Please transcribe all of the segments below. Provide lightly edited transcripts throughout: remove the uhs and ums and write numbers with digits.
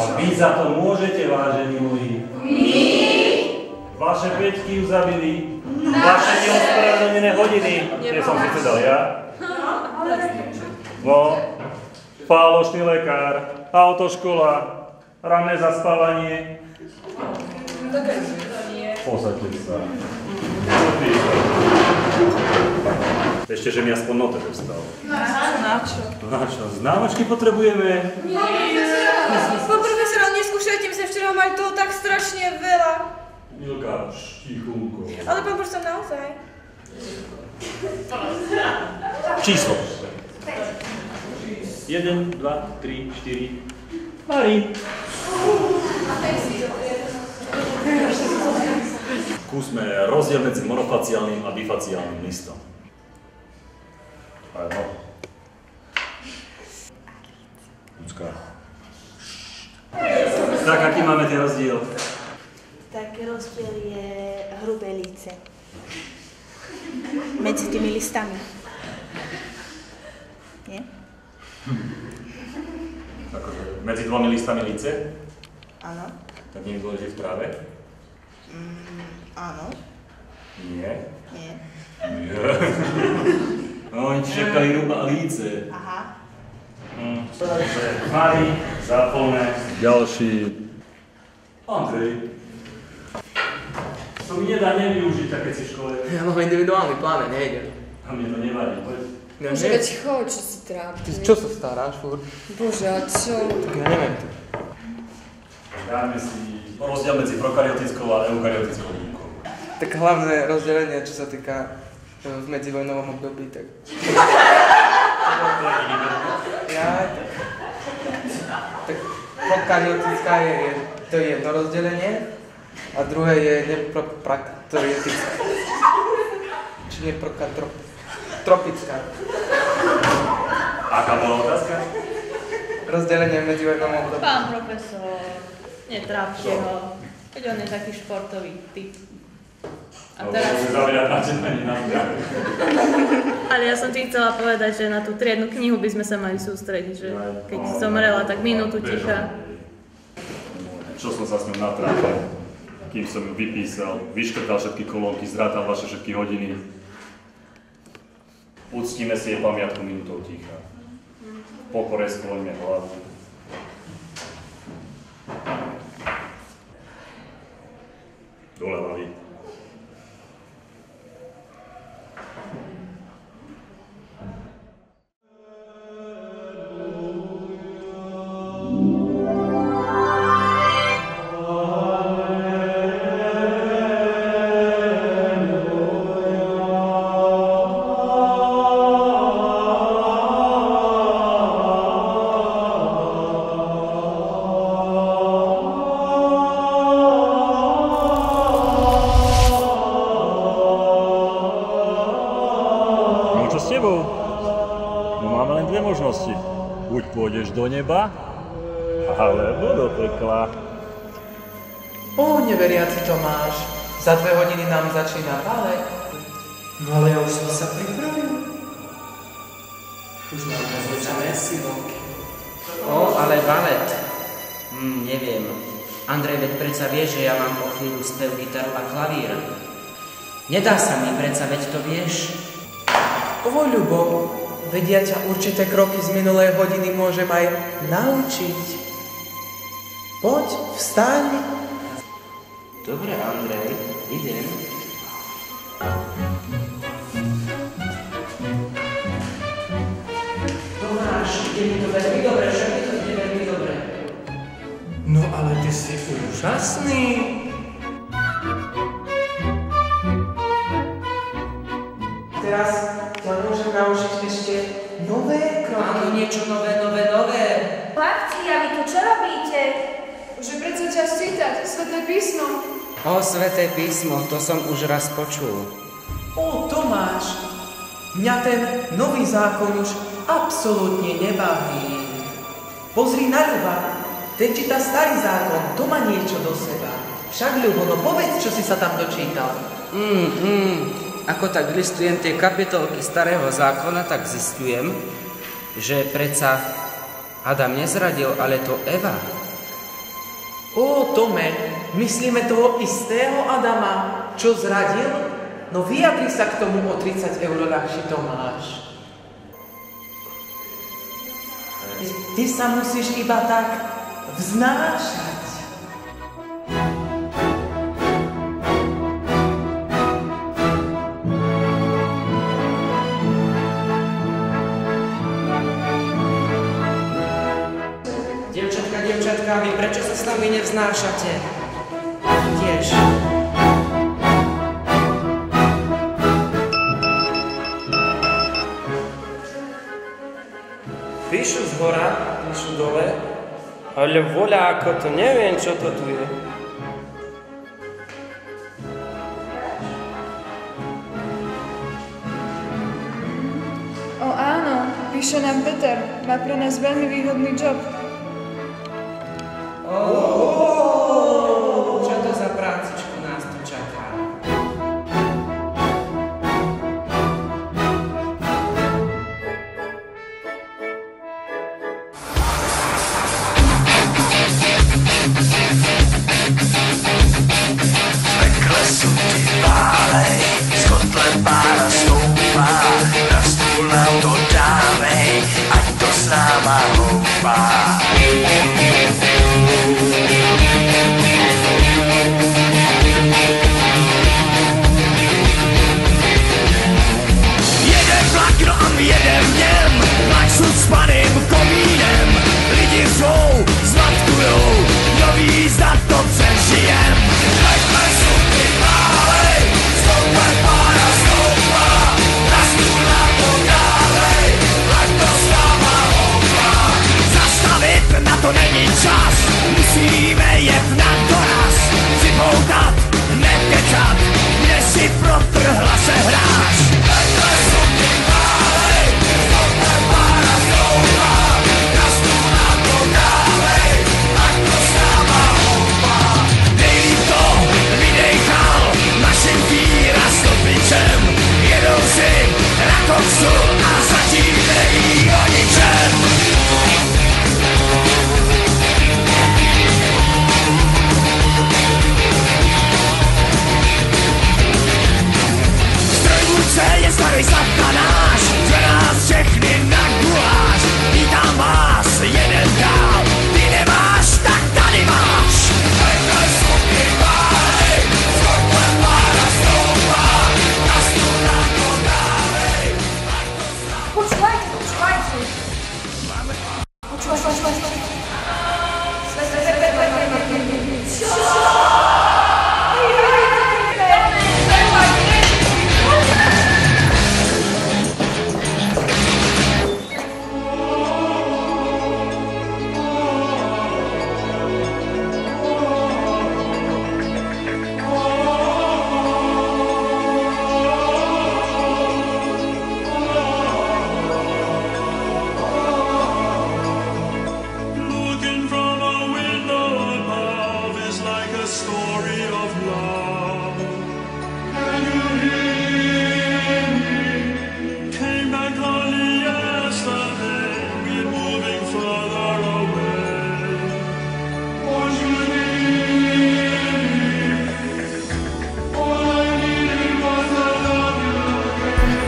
A vy za to môžete, vážení moji. My? Vaše peťky ju zabili. Vaše neospravedlnené hodiny. Tie som si dal ja. No, falošný lekár, autoškola, ranné zaspávanie. Posaďte sa. Ešte, že mi aspoň note dostal. Na čo? Na čo? Známočky potrebujeme? Nie. Pán profesor, ale neskúšajte, my sme včera mali toho tak strašne veľa. Milka, tichúnko. Ale pán profesor, naozaj. Číslo. 1, 2, 3, 4. Mari. Skúsme rozdiel medzi monofaciálnym a bifaciálnym listom. Áno. Ľudská. Tak, aký máme ten rozdiel? Tak rozdiel je hrubé líce. Medzi tými listami. Nie? Akože medzi dvomi listami líce? Áno. Tak nie je dôležité v tráve? Áno. Nie. Nie. Nie. No, oni ti šepkali hruba líce. Aha. Mari, záplné. Ďalší. Andrej. To mi nedá nevyužiť, tak keď si v škole. Ja mám individuálny plán, nejde. A mne to nevadí, poď. Bože, veď choď, čo si trápne. Ty čo sa staráš, furt? Bože, a čo? Tak ja neviem. Dáme si rozdiel medzi prokaryotickou a eukaryotickou bunkou. Tak hlavné rozdelenie, čo sa týka v medzivojnovom období, tak... Tak prokaryotická to je jedno rozdelenie a druhé je neprokariyotická. Či neprokatropická. Aká bola otázka? Rozdelenie v medzivojnovom období. Pán profesor, netrápte ho. Veď on je taký športový typ. A teraz... Ale ja som ti chcela povedať, že na tú triednu knihu by sme sa mali sústrediť, že keď zomrela, tak minútu ticha. Čo som sa s ňou natrápil, kým som ju vypísal, vyškrtal všetky kolónky, zrátal vaše všetky hodiny. Uctíme si jej pamiatku minútou ticha. V pokore skloňme hlavu. Dole hlavy. Buď pôjdeš do neba, alebo do pekla. Neveriaci Tomáš, za 2 hodiny nám začína balet. No ale ja už som sa pripravil. Už mám rozličané silovky. Ale balet. Neviem. Andrej, veď predsa vie, že ja mám o chvíľu spev, gitaru a klavír. Nedá sa mi, predsa, veď to vieš. Ľubo, vedia ťa určité kroky z minulej hodiny môžem aj naučiť. Poď, vstaň. Dobre, Andrej, idem. Tomáš, ide mi to veľmi dobre, však mi to ide veľmi dobre. No ale ty si úžasný. Teraz ťa môžem naučiť ešte nové kroky. Áno, niečo nové. Chlapci, a vy tu čo robíte? Že predsa ťa čítať, Sväté písmo. Sväté písmo, to som už raz počul. Tomáš, mňa ten nový zákon už absolútne nebaví. Pozri na Ľuba, ten číta starý zákon, to má niečo do seba. Však Ľubo, no povedz, čo si sa tam dočítal. Ako tak listujem tie kapitolky starého zákona, tak zistujem, že predsa Adam nezradil, ale to Eva. Ó, Tome, myslíme toho istého Adama, čo zradil? No vyjadri sa k tomu o 30 eur ľahší, Tomáš. Ty sa musíš iba tak vznášať. Dievčatka, vy prečo sa s nami nevznášate? Tiež. Píšu z hora, píšu dole, ale voľa ako to, neviem, čo to tu je. O áno, píše nám Peter, má pre nás veľmi výhodný job. Čo to za prácičku nás tu čaká? Pekle sú ti válej, z kotle pára stoupá, na stůl nám to dávej, ať to s náma houpá. Jeden vlak, no a my jedem v něm, vlak jsou s paným komínem, lidi řvou, zmatkujou, kdo ví, zda to přežijem. Pekle jsou ty válej, z kotle pára stoupá, na stůl nám to dávej, ať to s náma houpá. Zastavit na to není čas, musíme jet na doraz, připoutat, nekecat, kde si protrhla se hráč. Pekle jsou ty válej, z kotle pára stoupá, na stůl nám to dávej, ať to s náma houpá. Nejlíp to vydejchal našim výrastopičem, jedou si na koksu a zatím neví o ničem. Strojvůdce je starý satanáš, že nás všechny na guláš. Vítám vás, jeden dál, ty nemáš, tak tady máš. Pekle jsou ty válej, z kotle pára stoupá, na stůl nám to dávej, ať to s náma. Počúvajte. Looking from a window above is like a story of love. Can you hear me? Came back only yesterday, we're moving further away. Won't you leave me? All I needed was to love you again.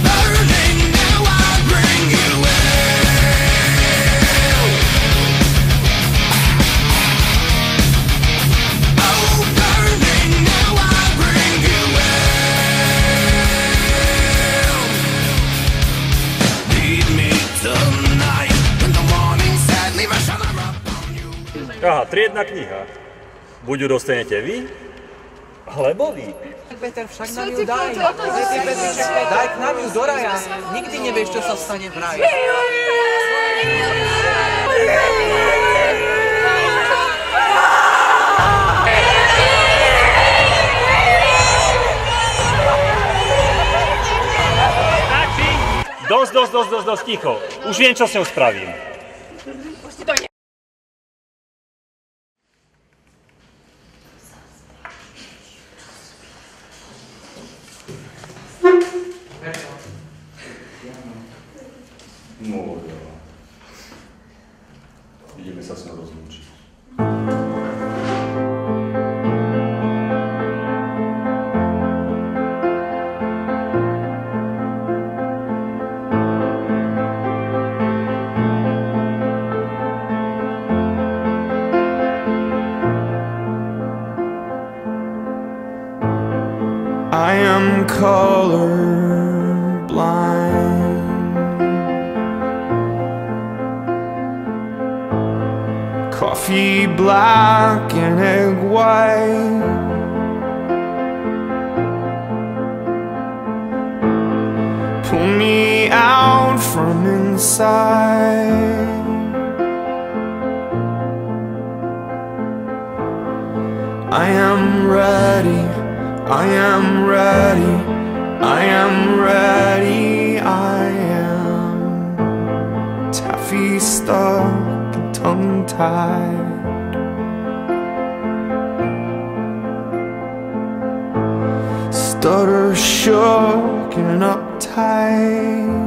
Burning, now I'll bring you in. Oh, burning, now I'll bring you in. Need me tonight, when the morning sun leave a shudder upon you. Aha, triedna kniha. Buď ju dostanete vy, alebo vy. Peter, však nám ju daj. Daj k nám ju do raja. Nikdy nevieš, čo sa stane v raji. Dosť, ticho. Už viem, čo s ňou spravím. Peter, No jo. Ideme sa s ňou rozlúčiť. I am colorblind. Coffee black and egg white. Pull me out from inside. I am ready. I am ready, I am ready, I am taffy stuck and tongue-tied. Stutter shook and uptight.